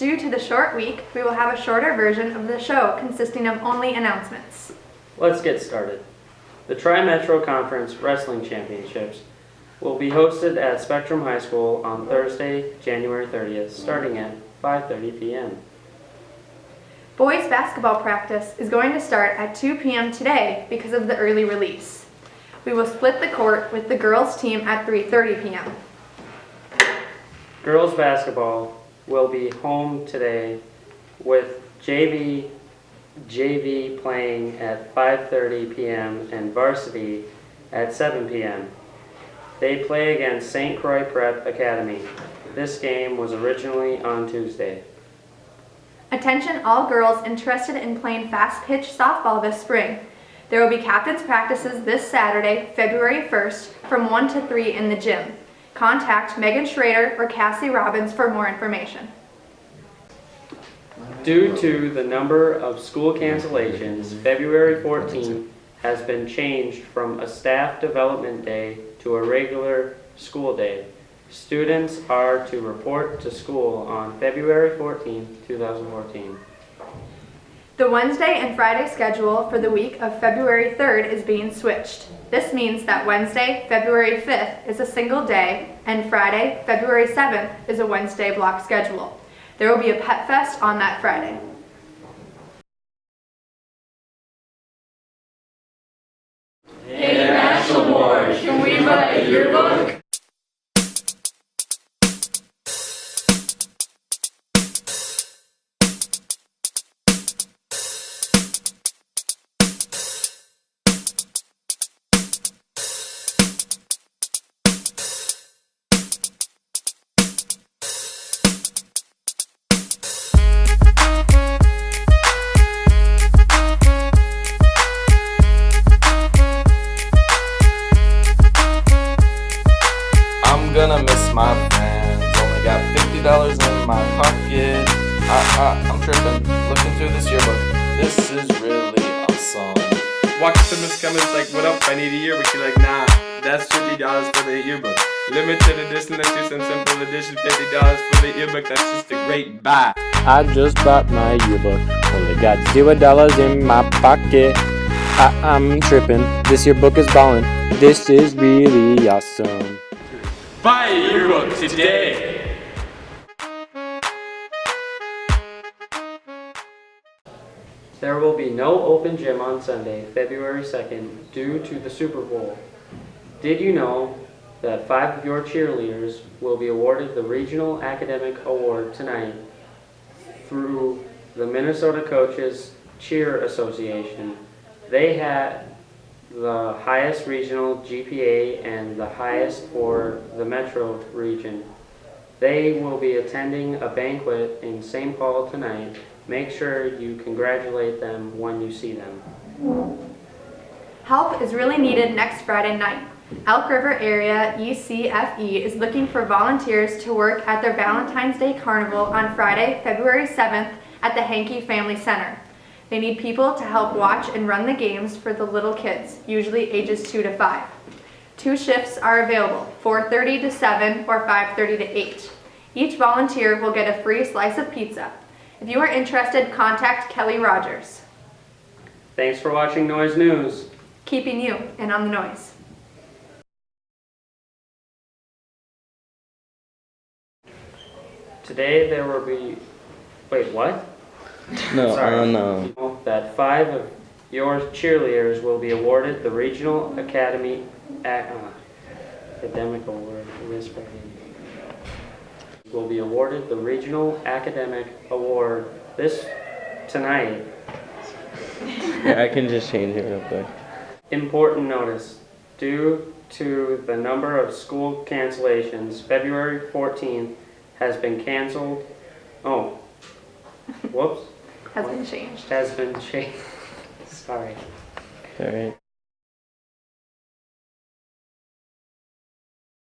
Due to the short week, we will have a shorter version of the show consisting of only announcements. Let's get started. The Tri-Metro Conference Wrestling Championships will be hosted at Spectrum High School on Thursday, January 30th, starting at 5:30 p.m. Boys basketball practice is going to start at 2 p.m. today because of the early release. We will split the court with the girls team at 3:30 p.m. Girls basketball will be home today with JV playing at 5:30 p.m. and varsity at 7 p.m. They play against St. Croix Prep Academy. This game was originally on Tuesday. Attention all girls interested in playing fast-pitch softball this spring. There will be captain's practices this Saturday, February 1st from 1 to 3 in the gym. Contact Megan Schrader or Cassie Robbins for more information. Due to the number of school cancellations, February 14th has been changed from a staff development day to a regular school day. Students are to report to school on February 14th, 2014. The Wednesday and Friday schedule for the week of February 3rd is being switched. This means that Wednesday, February 5th is a single day, and Friday, February 7th is a Wednesday block schedule. There will be a pet fest on that Friday. Hey National Board, can we buy a yearbook? Gonna miss my friends. Only got $50 in my pocket. I'm tripping. Looking through this yearbook. This is really awesome. Walk up to Miss Cummins like, what up? I need a yearbook. She's like, nah, that's $50 for the yearbook. Limited edition, let's do some simple edition. $50 for the yearbook. That's just a great buy. I just bought my yearbook. Only got $0 in my pocket. I'm tripping. This yearbook is ballin'. This is really awesome. Buy a yearbook today! There will be no open gym on Sunday, February 2nd, due to the Super Bowl. Did you know that 5 of your cheerleaders will be awarded the Regional Academic Award tonight through the Minnesota Coaches Cheer Association? They had the highest regional GPA and the highest for the metro region. They will be attending a banquet in St. Paul tonight. Make sure you congratulate them when you see them. Help is really needed next Friday night. Elk River Area ECFE is looking for volunteers to work at their Valentine's Day Carnival on Friday, February 7th at the Hankey Family Center. They need people to help watch and run the games for the little kids, usually ages 2 to 5. 2 shifts are available, 4:30 to 7 or 5:30 to 8. Each volunteer will get a free slice of pizza. If you are interested, contact Kelly Rogers. Thanks for watching Noise News. Keeping you in on the noise. Today there will be... Wait, what? No, Sorry. no. That 5 of your cheerleaders will be awarded the Regional Academic Award. Will be awarded the Regional Academic Award this tonight. Yeah, I can just change it real quick. Important notice. Due to the number of school cancellations, February 14th has been canceled. Oh, whoops. Has been changed. Has been changed. Sorry. All right.